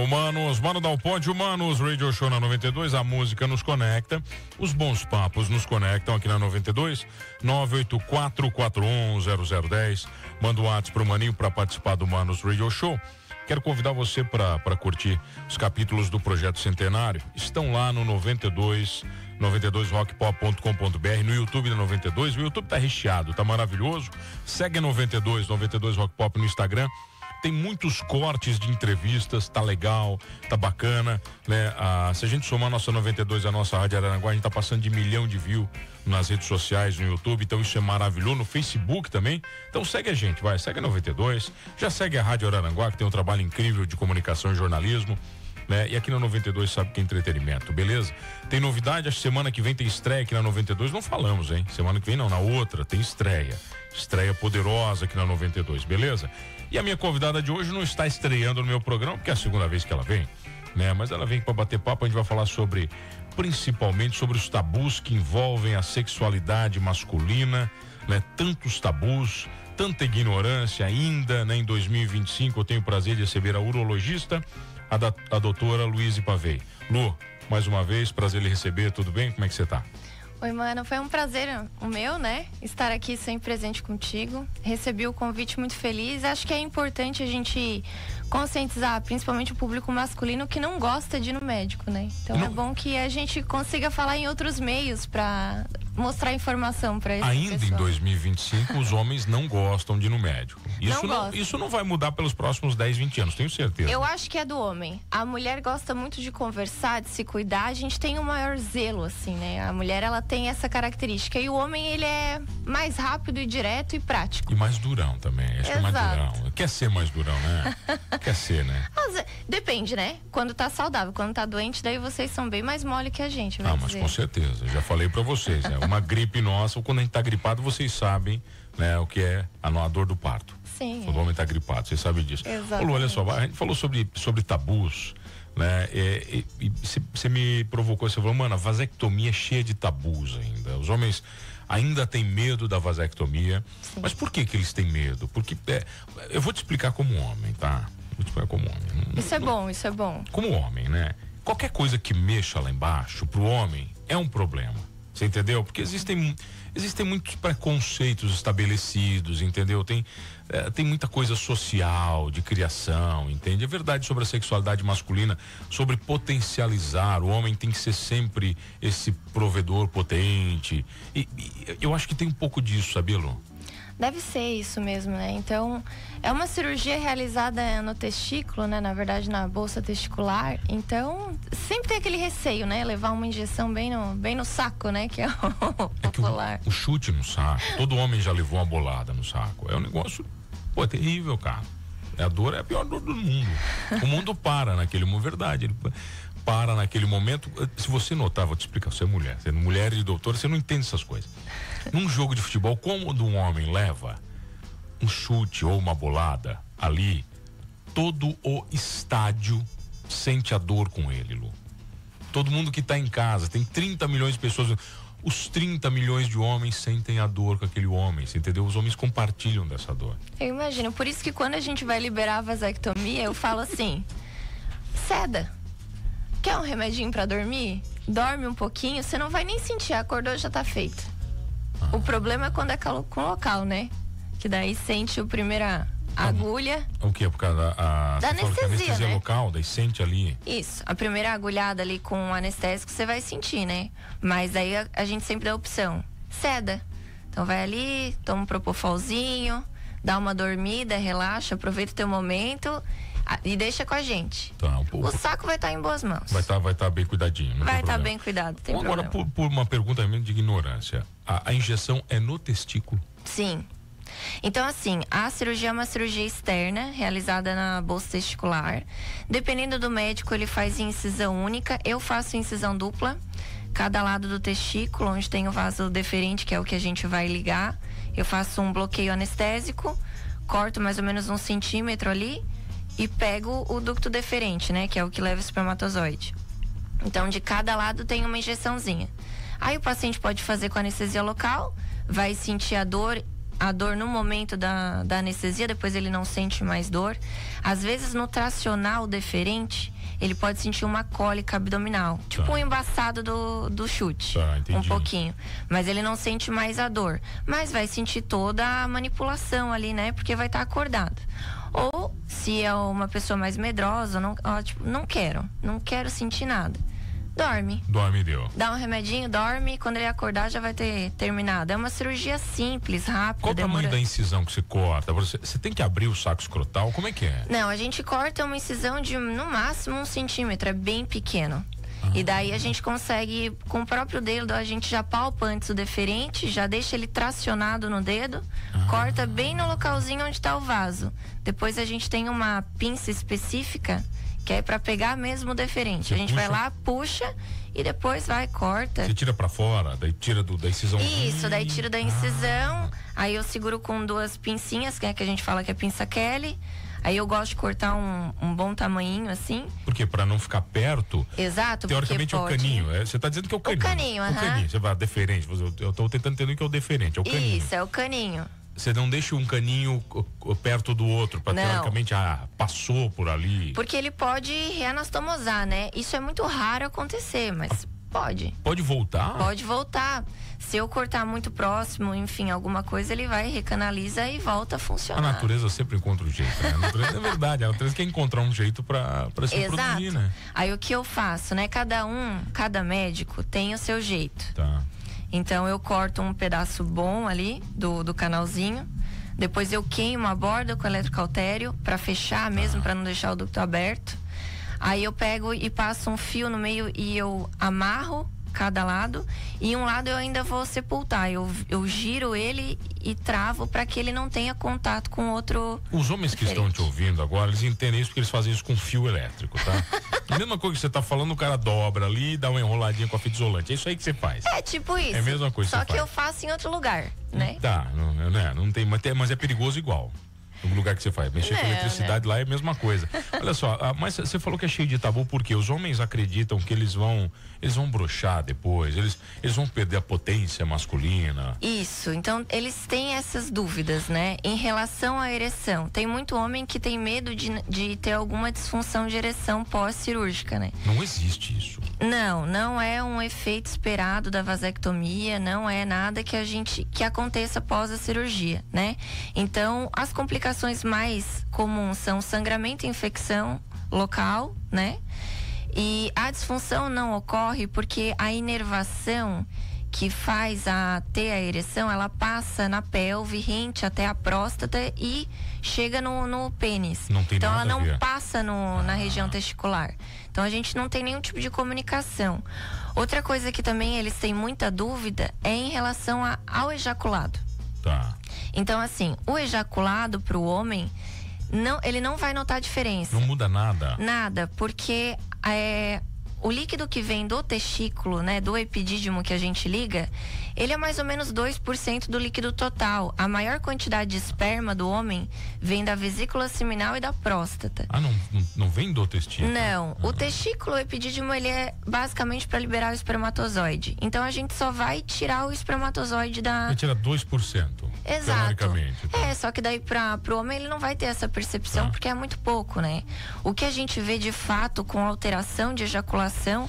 Humanos, Mano Dal Ponte, Humanos, Radio Show na 92, a música nos conecta, os bons papos nos conectam aqui na 92, 984-410010, manda o WhatsApp pro Maninho para participar do Humanos Radio Show. Quero convidar você para curtir os capítulos do Projeto Centenário, estão lá no 92rockpop.com.br, no YouTube da 92, o YouTube tá recheado, tá maravilhoso, segue 92 Rock Pop no Instagram. Tem muitos cortes de entrevistas, tá legal, tá bacana, né? Se a gente somar a nossa 92, a nossa Rádio Araranguá, a gente tá passando de 1 milhão de views nas redes sociais, no YouTube, então isso é maravilhoso, no Facebook também. Então segue a gente, segue a 92, já segue a Rádio Araranguá, que tem um trabalho incrível de comunicação e jornalismo, né? E aqui na 92 sabe que é entretenimento, beleza? Tem novidade, acho que semana que vem tem estreia aqui na 92, não falamos, hein? Semana que vem não, na outra tem estreia poderosa aqui na 92, beleza? E a minha convidada de hoje não está estreando no meu programa, porque é a segunda vez que ela vem, né? Mas ela vem para bater papo, a gente vai falar principalmente sobre os tabus que envolvem a sexualidade masculina, né? Tantos tabus, tanta ignorância ainda, né? Em 2025 eu tenho o prazer de receber a urologista, a doutora Luíse Pavei. Lu, mais uma vez, prazer lhe receber, tudo bem? Como é que você tá? Oi, mano, foi um prazer o meu, né? Estar aqui sempre presente contigo. Recebi o convite muito feliz. Acho que é importante a gente conscientizar, principalmente o público masculino que não gosta de ir no médico, né? Então é bom que a gente consiga falar em outros meios para mostrar informação para esse Ainda pessoal. Em 2025, os homens não gostam de ir no médico. Isso não vai mudar pelos próximos 10, 20 anos, tenho certeza. Eu acho que é do homem. A mulher gosta muito de conversar, de se cuidar. A gente tem um maior zelo, assim, né? A mulher, ela tem essa característica. E o homem, ele é mais rápido e direto e prático. E mais durão também. Acho que é mais durão. Quer ser mais durão, né? Quer ser, né? Mas, depende, né? Quando tá saudável, quando tá doente, daí vocês são bem mais mole que a gente, mas com certeza. Já falei pra vocês, né? Uma gripe nossa, ou quando a gente tá gripado, vocês sabem, né? O que é a dor do parto. Sim. Quando o homem tá gripado, vocês sabem disso. Exatamente. Ô, Lu, olha só, a gente falou sobre tabus, né? E você me provocou, você falou, mano, a vasectomia é cheia de tabus ainda. Os homens ainda têm medo da vasectomia. Sim. Mas por que eles têm medo? Porque eu vou te explicar como homem, tá? Vou te explicar como homem. Isso é bom. Como homem, né? Qualquer coisa que mexa lá embaixo, pro homem, é um problema. Você entendeu? Porque existem muitos preconceitos estabelecidos, entendeu? Tem muita coisa social, de criação, entende? É verdade sobre a sexualidade masculina, sobre potencializar. O homem tem que ser sempre esse provedor potente. E eu acho que tem um pouco disso, sabia, Lu? Deve ser isso mesmo, né? Então, é uma cirurgia realizada no testículo, né? Na verdade, na bolsa testicular. Então, sempre tem aquele receio, né? Levar uma injeção bem no saco, né? Que é o popular. O chute no saco. Todo homem já levou uma bolada no saco. É um negócio, é terrível, cara. A dor é a pior dor do mundo. O mundo para naquele momento, verdade. Ele para naquele momento. Se você notar, vou te explicar, você é mulher. Sendo mulher e doutora, você não entende essas coisas. Num jogo de futebol, quando um homem leva um chute ou uma bolada ali, todo o estádio sente a dor com ele, Lu. Todo mundo que tá em casa, tem 30 milhões de pessoas, os 30 milhões de homens sentem a dor com aquele homem, você entendeu? Os homens compartilham dessa dor. Eu imagino, por isso que quando a gente vai liberar a vasectomia, eu falo assim, seda, quer um remedinho pra dormir? Dorme um pouquinho, você não vai nem sentir, acordou, já tá feito. O problema é quando é com local, né? Que daí sente a primeira agulha. O que? Por causa da anestesia, né? Local, daí sente ali. Isso, a primeira agulhada ali com o anestésico você vai sentir, né? Mas aí a gente sempre dá a opção, seda. Então vai ali, toma um propofolzinho, dá uma dormida, relaxa, aproveita o teu momento e deixa com a gente. Tá, o saco vai estar em boas mãos. Vai estar bem cuidadinho. Vai estar bem cuidado, tem problema. Agora, por uma pergunta mesmo de ignorância, a injeção é no testículo? Sim. Então, assim, a cirurgia é uma cirurgia externa, realizada na bolsa testicular. Dependendo do médico, ele faz incisão única. Eu faço incisão dupla. Cada lado do testículo, onde tem o vaso deferente, que é o que a gente vai ligar. Eu faço um bloqueio anestésico, corto mais ou menos 1 centímetro ali e pego o ducto deferente, né? Que é o que leva o espermatozoide. Então, de cada lado tem uma injeçãozinha. Aí o paciente pode fazer com anestesia local, vai sentir a dor a dor no momento da anestesia, depois ele não sente mais dor. Às vezes no tracional deferente, ele pode sentir uma cólica abdominal, tipo um embaçado do chute, um pouquinho. Mas ele não sente mais a dor, mas vai sentir toda a manipulação ali, né? Porque vai estar acordado. Ou se é uma pessoa mais medrosa, não quero sentir nada. Dorme. Dorme e deu. Dá um remedinho, dorme, e quando ele acordar já vai ter terminado. É uma cirurgia simples, rápida. Qual o tamanho da incisão que você corta? Você tem que abrir o saco escrotal? Como é que é? Não, a gente corta uma incisão de no máximo 1 centímetro, é bem pequeno. E daí a gente consegue, com o próprio dedo, a gente já palpa antes o deferente, já deixa ele tracionado no dedo, corta bem no localzinho onde está o vaso. Depois a gente tem uma pinça específica que é para pegar mesmo o deferente. A gente vai lá, puxa e depois corta. Você tira para fora, daí tira da incisão. Isso, daí tira da incisão, aí eu seguro com 2 pincinhas, que a gente fala que é pinça Kelly. Aí eu gosto de cortar um bom tamanhinho, assim. Por quê? Pra não ficar perto? Exato, teoricamente é o caninho. Você tá dizendo que é o caninho. O caninho, O caninho, você vai, deferente. Eu tô tentando entender o que é o deferente, é o caninho. Isso, é o caninho. Você não deixa um caninho perto do outro, pra teoricamente, passou por ali. Porque ele pode reanastomosar, né? Isso é muito raro acontecer, mas pode. Pode voltar? Pode voltar. Se eu cortar muito próximo, enfim, alguma coisa, ele vai, recanaliza e volta a funcionar. A natureza sempre encontra um jeito, né? A natureza, é verdade, a natureza quer encontrar um jeito pra se reproduzir, né? Aí o que eu faço, né? Cada médico tem o seu jeito. Tá. Então eu corto um pedaço bom ali do canalzinho. Depois eu queimo a borda com eletrocautério pra fechar mesmo, pra não deixar o ducto aberto. Aí eu pego e passo um fio no meio e eu amarro cada lado, e um lado eu ainda vou sepultar. Eu giro ele e travo para que ele não tenha contato com outro. Os homens que estão te ouvindo agora, eles entendem isso porque eles fazem isso com fio elétrico, tá? A mesma coisa que você tá falando, o cara dobra ali e dá uma enroladinha com a fita isolante. É isso aí que você faz. É tipo isso. É a mesma coisa. Só que eu faço em outro lugar, né? Tá, não tem, mas é perigoso igual. No lugar que você faz. Mexer com eletricidade lá é a mesma coisa. Olha só, mas você falou que é cheio de tabu porque os homens acreditam que eles vão broxar depois, eles vão perder a potência masculina. Isso, então eles têm essas dúvidas, né? Em relação à ereção. Tem muito homem que tem medo de ter alguma disfunção de ereção pós-cirúrgica, né? Não existe isso. Não é um efeito esperado da vasectomia, não é nada que aconteça após a cirurgia, né? Então, as complicações mais comuns são sangramento e infecção local, né? E a disfunção não ocorre porque a inervação que faz ter a ereção, ela passa na pelve, rente até a próstata e chega no pênis. Não tem então nada ela a ver. não passa na região testicular. Então a gente não tem nenhum tipo de comunicação. Outra coisa que também eles têm muita dúvida é em relação ao ejaculado. Tá. Então, assim, o ejaculado para o homem, ele não vai notar diferença. Não muda nada? Nada, porque o líquido que vem do testículo, né, do epidídimo que a gente liga, ele é mais ou menos 2% do líquido total. A maior quantidade de esperma do homem vem da vesícula seminal e da próstata. Não vem do testículo? Não. O testículo, o epidídimo, ele é basicamente para liberar o espermatozoide. Então a gente só vai tirar o espermatozoide da... Vai tirar 2%. Exato. Tá. Só que daí pro homem ele não vai ter essa percepção porque é muito pouco, né? O que a gente vê de fato com alteração de ejaculação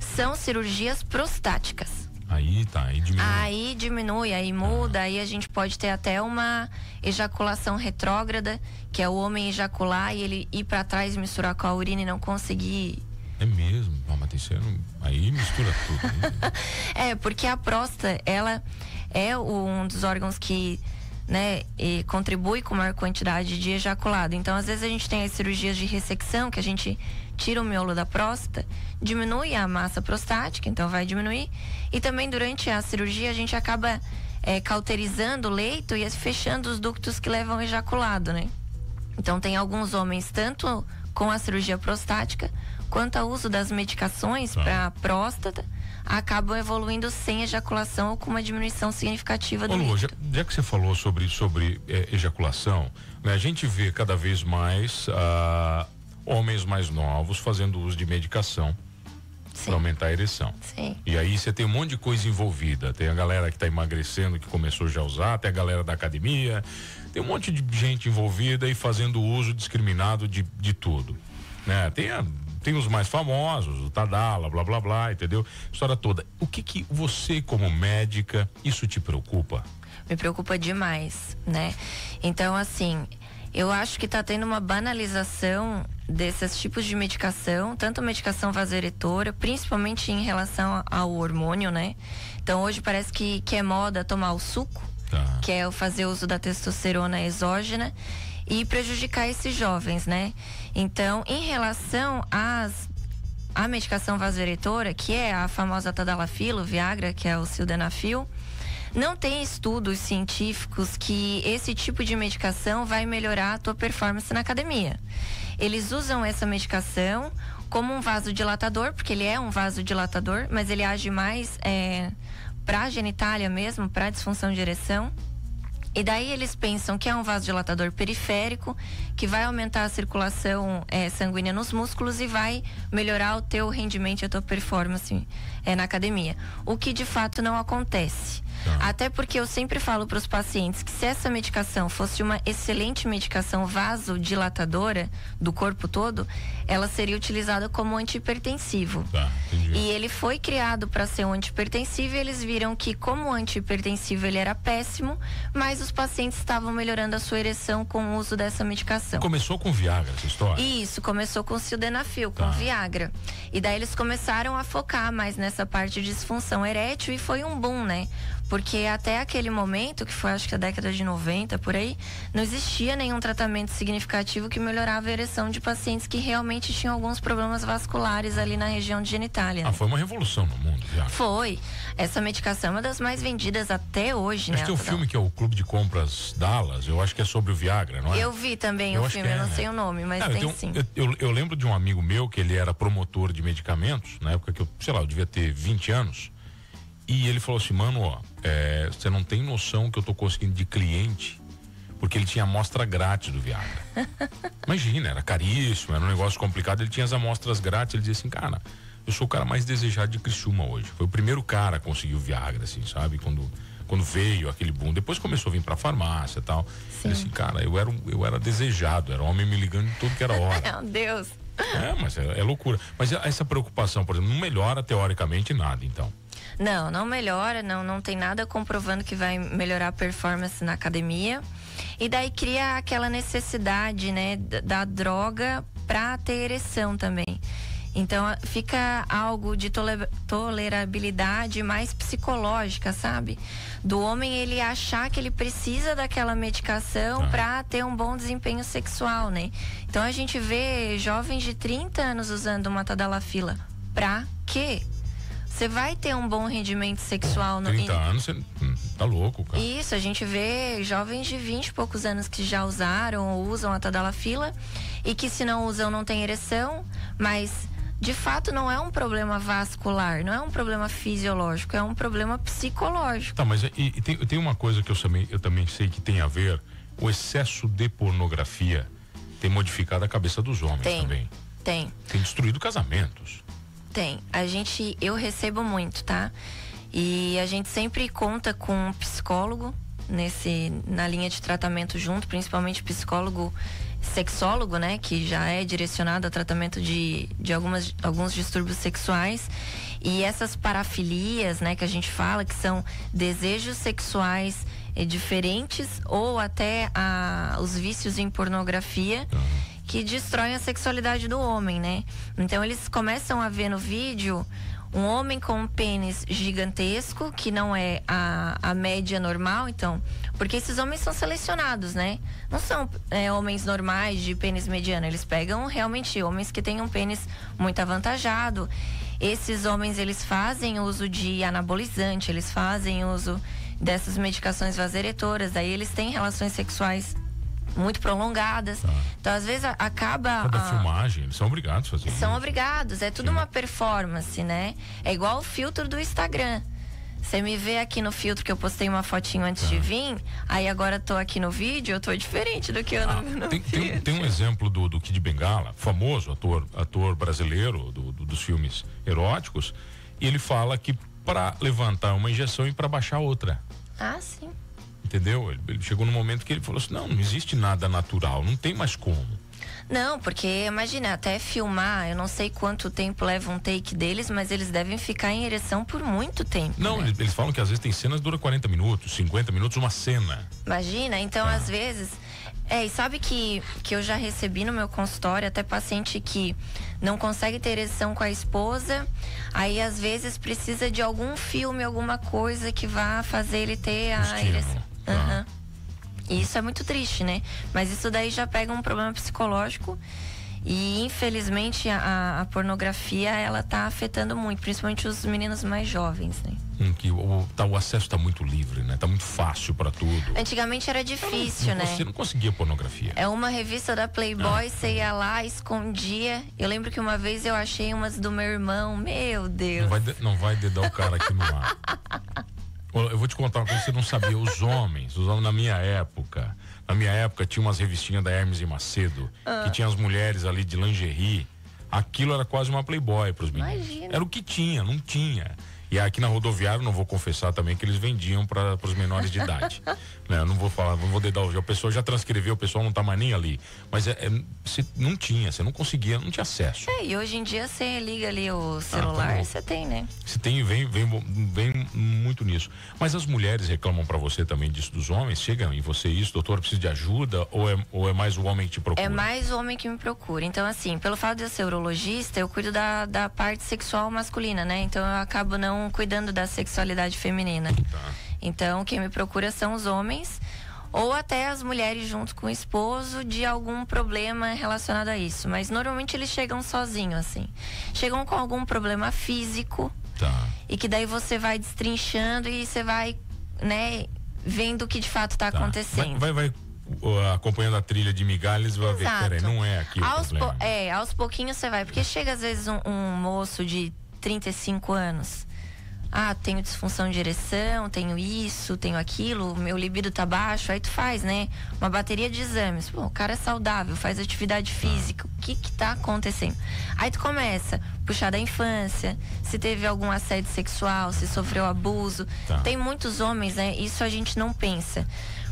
são cirurgias prostáticas. Aí diminui. Aí diminui, aí muda, aí a gente pode ter até uma ejaculação retrógrada, que é o homem ejacular e ele ir para trás e misturar com a urina e não conseguir. É mesmo? Mas aí mistura tudo. Porque a próstata, ela é um dos órgãos que, né, contribui com maior quantidade de ejaculado. Então, às vezes a gente tem as cirurgias de ressecção, que a gente tira o miolo da próstata, diminui a massa prostática, então vai diminuir. E também durante a cirurgia a gente acaba cauterizando o leito e fechando os ductos que levam ao ejaculado, né? Então tem alguns homens, tanto com a cirurgia prostática, quanto ao uso das medicações para próstata, acabam evoluindo sem ejaculação ou com uma diminuição significativa do líquido. Já que você falou sobre ejaculação, né, a gente vê cada vez mais homens mais novos fazendo uso de medicação para aumentar a ereção. Sim. E aí você tem um monte de coisa envolvida. Tem a galera que tá emagrecendo, que começou já a usar, tem a galera da academia, tem um monte de gente envolvida e fazendo uso discriminado de tudo, né? Tem os mais famosos, o Tadala, blá blá blá, entendeu? História toda. O que você, como médica, isso te preocupa? Me preocupa demais, né? Então, assim, eu acho que tá tendo uma banalização desses tipos de medicação, tanto medicação vasoeretora, principalmente em relação ao hormônio, né? Então, hoje parece que é moda tomar o suco, que é o fazer uso da testosterona exógena e prejudicar esses jovens, né? Então, em relação à medicação vasoeretora, que é a famosa Tadalafila, o Viagra, que é o Sildenafil, não tem estudos científicos que esse tipo de medicação vai melhorar a tua performance na academia. Eles usam essa medicação como um vasodilatador, porque ele é um vasodilatador, mas ele age mais para a genitália mesmo, para a disfunção de ereção. E daí eles pensam que é um vasodilatador periférico, que vai aumentar a circulação sanguínea nos músculos e vai melhorar o teu rendimento e a tua performance na academia. O que de fato não acontece. Até porque eu sempre falo para os pacientes que se essa medicação fosse uma excelente medicação vasodilatadora do corpo todo, ela seria utilizada como antihipertensivo. E ele foi criado para ser um antihipertensivo e eles viram que como antihipertensivo ele era péssimo, mas os pacientes estavam melhorando a sua ereção com o uso dessa medicação. Começou com Viagra essa história? Isso, começou com Sildenafil, com Viagra. E daí eles começaram a focar mais nessa parte de disfunção erétil e foi um boom, né? Porque até aquele momento, que foi acho que a década de 90, por aí, não existia nenhum tratamento significativo que melhorava a ereção de pacientes que realmente tinham alguns problemas vasculares ali na região de genitália. Foi uma revolução no mundo, já. Foi. Essa medicação é uma das mais vendidas até hoje, Mas né? tem um filme que é o Clube de Compras Dallas, eu acho que é sobre o Viagra, não é? Eu vi também o filme, eu não sei o nome, mas tem sim. Eu lembro de um amigo meu que ele era promotor de medicamentos, na época que eu devia ter 20 anos. E ele falou assim, mano, você não tem noção que eu tô conseguindo de cliente, porque ele tinha amostra grátis do Viagra. Imagina, era caríssimo, era um negócio complicado, ele tinha as amostras grátis, ele dizia assim, cara, eu sou o cara mais desejado de Criciúma hoje. Foi o primeiro cara a conseguir o Viagra, assim, sabe? Quando veio aquele boom, depois começou a vir pra farmácia e tal. Ele assim, cara, eu era desejado, era homem me ligando de tudo que era hora. Meu Deus. Mas é loucura. Mas essa preocupação, por exemplo, não melhora teoricamente nada, então. Não melhora, não tem nada comprovando que vai melhorar a performance na academia. E daí cria aquela necessidade, né, da droga pra ter ereção também. Então fica algo de tolerabilidade mais psicológica, sabe? Do homem ele achar que ele precisa daquela medicação pra ter um bom desempenho sexual, né? Então a gente vê jovens de 30 anos usando uma Tadalafila. Pra quê? Você vai ter um bom rendimento sexual no 30 anos, você tá louco, cara. Isso, a gente vê jovens de 20 e poucos anos que já usaram ou usam a Tadalafila e que se não usam não tem ereção, mas de fato não é um problema vascular, não é um problema fisiológico, é um problema psicológico. Tá, mas tem uma coisa que eu também sei que tem a ver, o excesso de pornografia tem modificado a cabeça dos homens também. Tem destruído casamentos. Tem. Eu recebo muito, tá? E a gente sempre conta com um psicólogo na linha de tratamento junto, principalmente psicólogo sexólogo, né? Que já é direcionado a tratamento de alguns distúrbios sexuais. E essas parafilias, né? Que a gente fala que são desejos sexuais diferentes ou até os vícios em pornografia. Que destroem a sexualidade do homem, né? Então eles começam a ver no vídeo um homem com um pênis gigantesco, que não é a média normal, então, porque esses homens são selecionados, né? Não são homens normais de pênis mediano, eles pegam realmente homens que têm um pênis muito avantajado. Esses homens, eles fazem uso de anabolizante, eles fazem uso dessas medicações vasoretoras, aí eles têm relações sexuais muito prolongadas. Então, às vezes, acaba... Cada filmagem, eles são obrigados a fazer isso. São obrigados, é tudo uma performance, né? É igual o filtro do Instagram. Você me vê aqui no filtro que eu postei uma fotinho antes de vir, aí agora tô aqui no vídeo, eu tô diferente do que eu no filtro. Tem um exemplo do Kid Bengala, famoso ator brasileiro dos filmes eróticos, e ele fala que para levantar uma injeção e para baixar outra. Ah, sim. Entendeu? Ele chegou no momento que ele falou assim, não existe nada natural, não tem mais como. Não, porque imagina, até filmar, eu não sei quanto tempo leva um take deles, mas eles devem ficar em ereção por muito tempo. Não, né? eles falam que às vezes tem cenas que duram 40 minutos, 50 minutos, uma cena. Imagina, então às vezes... e sabe que eu já recebi no meu consultório até paciente que não consegue ter ereção com a esposa, aí às vezes precisa de algum filme, alguma coisa que vá fazer ele ter a ereção. E isso é muito triste, né? Mas isso daí já pega um problema psicológico e infelizmente a pornografia, ela tá afetando muito, principalmente os meninos mais jovens, né? Que o acesso tá muito livre, né? Tá muito fácil para tudo. Antigamente era difícil, né? Você não conseguia pornografia. É uma revista da Playboy, você ia lá, escondia. Eu lembro que uma vez eu achei umas do meu irmão, meu Deus. Não vai dedar o cara aqui no ar. Eu vou te contar uma coisa que você não sabia. Os homens na minha época tinha umas revistinhas da Hermes e Macedo, que tinha as mulheres ali de lingerie. Aquilo era quase uma Playboy pros meninos. Imagina. Era o que tinha, não tinha. E aqui na rodoviária, não vou confessar também que eles vendiam para os menores de idade. Né? Eu não vou falar, não vou dedar o pessoal já transcreveu, o pessoal não tá mais nem ali. Mas você não tinha, você não conseguia, não tinha acesso. E hoje em dia você liga ali o celular, você tem, né? Você tem, vem muito nisso. Mas as mulheres reclamam para você também disso dos homens? Chegam em você isso, doutor, precisa de ajuda? Ou é mais o homem que te procura? É mais o homem que me procura. Então, assim, pelo fato de eu ser urologista, eu cuido da parte sexual masculina, né? Então eu acabo não cuidando da sexualidade feminina. Tá. Então, quem me procura são os homens ou até as mulheres junto com o esposo de algum problema relacionado a isso. Mas normalmente eles chegam sozinhos, assim. Chegam com algum problema físico. Tá. E que daí você vai destrinchando e você vai, né, vendo o que de fato está acontecendo. Vai acompanhando a trilha de migalhas e vai ver, peraí, não é aqui o problema. Aos pouquinhos você vai. Porque chega às vezes um moço de 35 anos. Tenho disfunção de ereção, tenho isso, tenho aquilo, meu libido tá baixo, aí tu faz, né? Uma bateria de exames. Pô, o cara é saudável, faz atividade física, o que tá acontecendo? Aí tu começa a puxar da infância, se teve algum assédio sexual, se sofreu abuso. Tá. Tem muitos homens, né? Isso a gente não pensa.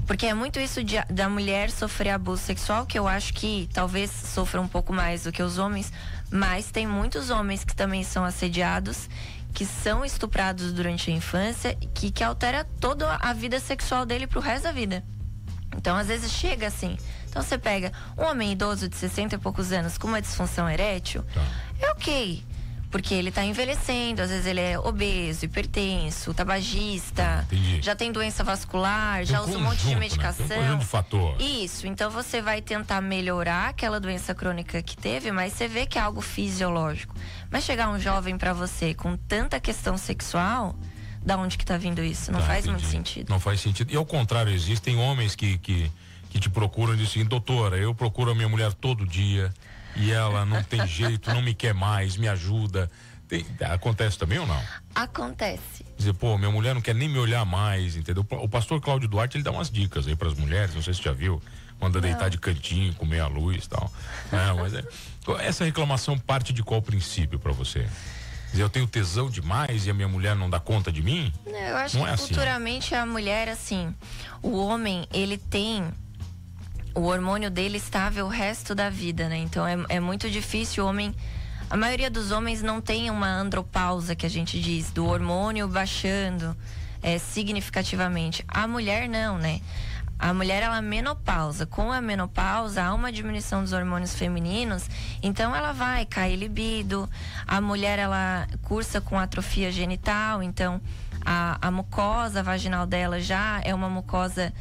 Porque é muito isso da mulher sofrer abuso sexual, que eu acho que talvez sofra um pouco mais do que os homens, mas tem muitos homens que também são assediados, que são estuprados durante a infância, que altera toda a vida sexual dele pro resto da vida. Então, às vezes, chega assim. Então, você pega um homem idoso de 60 e poucos anos com uma disfunção erétil, é ok. Porque ele tá envelhecendo, às vezes ele é obeso, hipertenso, tabagista, já tem doença vascular, já usa um monte de medicação. Tem um conjunto de fator. Isso, então você vai tentar melhorar aquela doença crônica que teve, mas você vê que é algo fisiológico. Mas chegar um jovem pra você com tanta questão sexual, da onde que tá vindo isso? Não faz muito sentido. Não faz sentido. E ao contrário, existem homens que te procuram e dizem assim, doutora, eu procuro a minha mulher todo dia e ela não tem jeito, não me quer mais, me ajuda. Acontece também ou não? Acontece. Dizer, pô, minha mulher não quer nem me olhar mais, entendeu? O pastor Cláudio Duarte, ele dá umas dicas aí pras mulheres, não sei se você já viu, manda deitar de cantinho, comer a luz e tal. Mas essa reclamação parte de qual princípio pra você? Dizer, eu tenho tesão demais e a minha mulher não dá conta de mim? Eu acho que futuramente a mulher, assim, o homem, ele tem o hormônio dele estável o resto da vida, né? Então é muito difícil o homem... A maioria dos homens não tem uma andropausa, que a gente diz, do hormônio baixando significativamente. A mulher não, né? A mulher, ela menopausa. Com a menopausa, há uma diminuição dos hormônios femininos, então ela vai cair libido. A mulher, ela cursa com atrofia genital, então a mucosa vaginal dela já é uma mucosa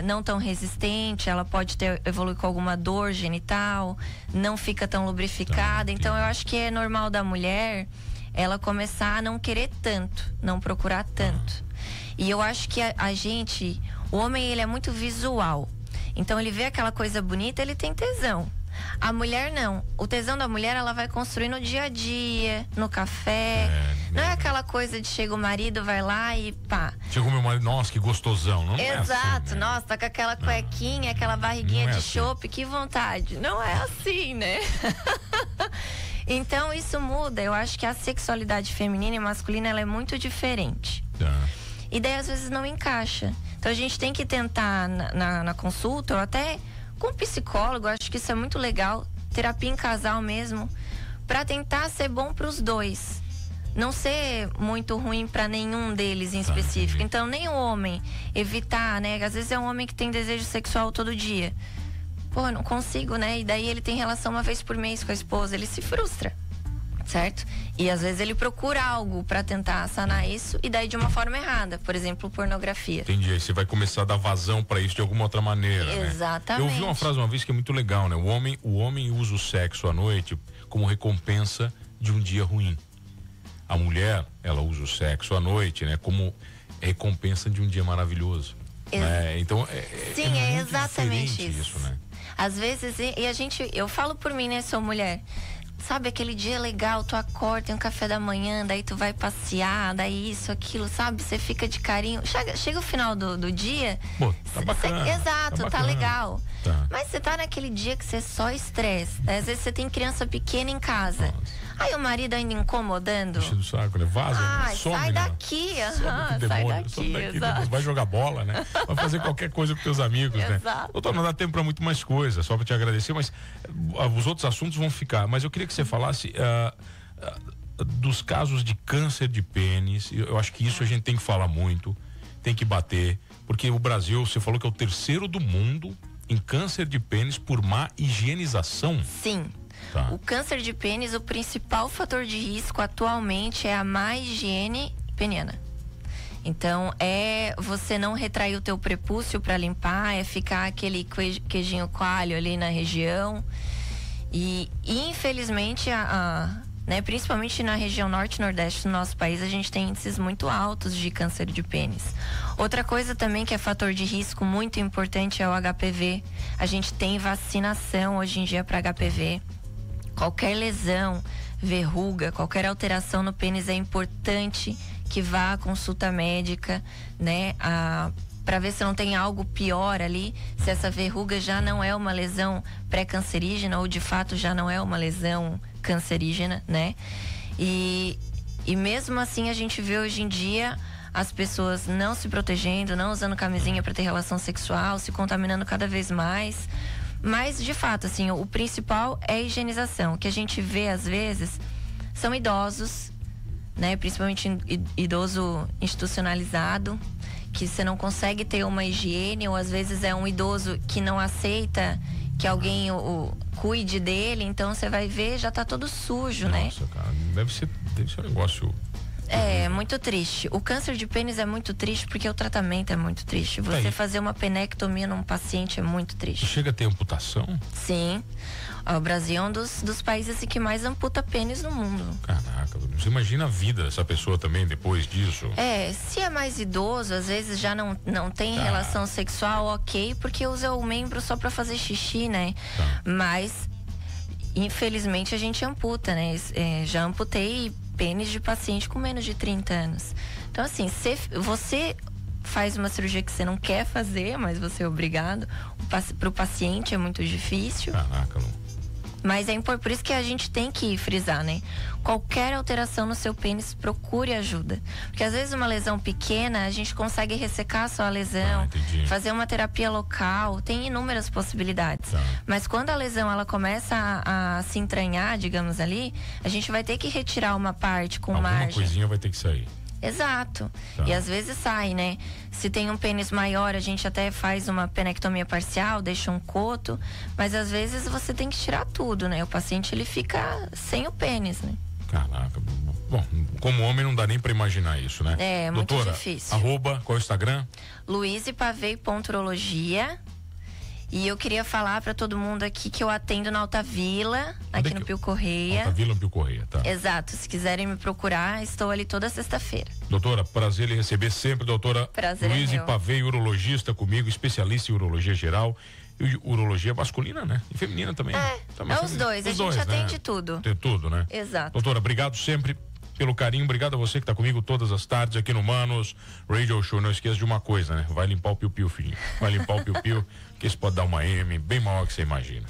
não tão resistente, ela pode evoluir com alguma dor genital, não fica tão lubrificada. Então eu acho que é normal da mulher ela começar a não querer tanto, não procurar tanto. E eu acho que o homem, ele é muito visual. Então ele vê aquela coisa bonita, ele tem tesão. A mulher não. O tesão da mulher, ela vai construir no dia a dia, no café. Não é aquela coisa de chega o marido, vai lá e pá. Chegou meu marido, nossa, que gostosão. Não Exato, é assim, né? Nossa, tá com aquela cuequinha, aquela barriguinha de assim. chope, que vontade. Não é assim, né? Então isso muda. Eu acho que a sexualidade feminina e masculina, ela é muito diferente. E daí às vezes não encaixa. Então a gente tem que tentar na consulta, ou até com psicólogo, acho que isso é muito legal, terapia em casal mesmo, para tentar ser bom para os dois, não ser muito ruim para nenhum deles em específico. Então nem o homem evitar, né? Às vezes é um homem que tem desejo sexual todo dia. Pô, não consigo, né? E daí ele tem relação uma vez por mês com a esposa, ele se frustra, certo? E às vezes ele procura algo para tentar sanar isso, e daí de uma forma errada, por exemplo, pornografia. Entendi, aí você vai começar a dar vazão para isso de alguma outra maneira, Exatamente. né? Eu ouvi uma frase uma vez que é muito legal, né? O homem usa o sexo à noite como recompensa de um dia ruim. A mulher, ela usa o sexo à noite, né? Como recompensa de um dia maravilhoso. Né? Então, sim, é exatamente isso, né? Às vezes, eu falo por mim, né? Sou mulher. Sabe, aquele dia legal, tu acorda, tem um café da manhã, daí tu vai passear, daí isso, aquilo, sabe? Você fica de carinho. Chega o final do dia. Pô, tá bacana. Exato, tá legal. Tá. Mas você tá naquele dia que você só estresse. Às vezes você tem criança pequena em casa. Nossa. Aí o marido ainda incomodando. Enche do saco, né? Vaza, some, sai daqui, sai daqui, exato. Vai jogar bola, né? Vai fazer qualquer coisa com teus amigos, né? Doutor, não dá tempo pra muito mais coisa, só pra te agradecer, mas os outros assuntos vão ficar. Mas eu queria que você falasse dos casos de câncer de pênis. Eu acho que isso a gente tem que falar muito, tem que bater, porque o Brasil, você falou que é o terceiro do mundo em câncer de pênis por má higienização. Sim. Tá. O câncer de pênis, o principal fator de risco atualmente é a má higiene peniana. Então, é você não retrair o teu prepúcio para limpar, é ficar aquele queijinho coalho ali na região. E infelizmente, né, principalmente na região norte e nordeste do nosso país, a gente tem índices muito altos de câncer de pênis. Outra coisa também que é fator de risco muito importante é o HPV. A gente tem vacinação hoje em dia para HPV. Qualquer lesão, verruga, qualquer alteração no pênis é importante que vá à consulta médica, né? Para ver se não tem algo pior ali, se essa verruga já não é uma lesão pré-cancerígena ou de fato já não é uma lesão cancerígena, né? E mesmo assim a gente vê hoje em dia as pessoas não se protegendo, não usando camisinha para ter relação sexual, se contaminando cada vez mais. Mas, de fato, assim, o principal é a higienização. O que a gente vê, às vezes, são idosos, né? Principalmente idoso institucionalizado, que você não consegue ter uma higiene, ou às vezes é um idoso que não aceita que alguém cuide dele, então você vai ver, já tá todo sujo, né? Nossa, cara, deve ser um negócio... É muito triste. O câncer de pênis é muito triste porque o tratamento é muito triste. Você fazer uma penectomia num paciente é muito triste. Chega a ter amputação? Sim. O Brasil é um dos países que mais amputa pênis no mundo. Caraca, você imagina a vida dessa pessoa também depois disso? Se é mais idoso, às vezes já não tem relação sexual, ok, porque usa o membro só pra fazer xixi, né? Mas, infelizmente, a gente amputa, né? Já amputei pênis de paciente com menos de 30 anos. Então, assim, você faz uma cirurgia que você não quer fazer, mas você é obrigado. Para o paciente é muito difícil. Caraca, não. Mas por isso que a gente tem que frisar, né? Qualquer alteração no seu pênis, procure ajuda. Porque às vezes uma lesão pequena, a gente consegue ressecar só a lesão, fazer uma terapia local, tem inúmeras possibilidades. Mas quando a lesão ela começa a se entranhar, digamos ali, a gente vai ter que retirar uma parte com margem. Alguma coisinha vai ter que sair. Exato. E às vezes sai, né? Se tem um pênis maior, a gente até faz uma penectomia parcial, deixa um coto, mas às vezes você tem que tirar tudo, né? O paciente ele fica sem o pênis, né? Caraca. Bom, como homem não dá nem pra imaginar isso, né? É, Doutora, muito difícil. Qual é o Instagram? luizepavei.urologia. E eu queria falar para todo mundo aqui que eu atendo na Alta Vila, aqui no Pio Correia. Alta Vila no Pio Correia, tá? Exato. Se quiserem me procurar, estou ali toda sexta-feira. Doutora, prazer em receber sempre, doutora Prazer Luize é meu. Pavei, urologista comigo, especialista em urologia geral. E urologia masculina, né? E feminina também. É os dois. A gente atende tudo. Tem tudo, né? Exato. Doutora, obrigado sempre pelo carinho, obrigado a você que tá comigo todas as tardes aqui no Manos Radio Show. Não esqueça de uma coisa, né? Vai limpar o piu-piu, filhinho. Vai limpar o piu-piu, que isso pode dar uma M bem maior que você imagina.